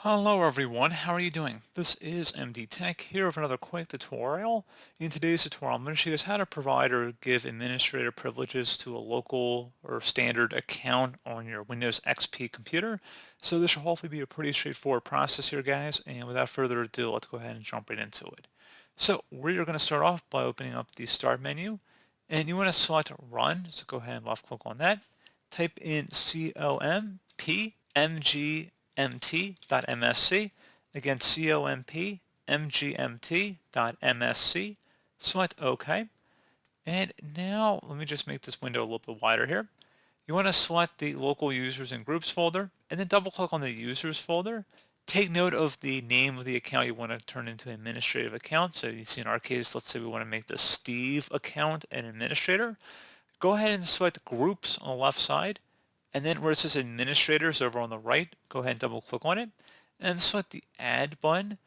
Hello everyone, how are you doing? This is MD Tech here with another quick tutorial. In today's tutorial, I'm going to show you guys how to provide or give administrator privileges to a local or standard account on your Windows XP computer. So this should hopefully be a pretty straightforward process here, guys, and without further ado, let's go ahead and jump right into it. So we're going to start off by opening up the Start menu, and you want to select Run, so go ahead and left click on that. Type in compmgmt.msc. Again, compmgmt.msc. Select OK. And now let me just make this window a little bit wider here. You want to select the local users and groups folder and then double click on the users folder. Take note of the name of the account you want to turn into an administrative account. So you see in our case, let's say we want to make the Steve account an administrator. Go ahead and select groups on the left side, and then where it says administrators over on the right, go ahead and double click on it and select the add button.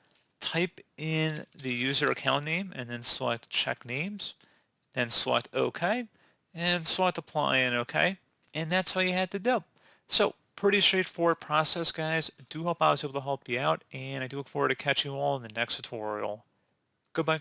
Type in the user account name and then select check names, then select OK and select apply and OK. And that's all you had to do. So pretty straightforward process, guys. I do hope I was able to help you out, and I do look forward to catching you all in the next tutorial. Goodbye.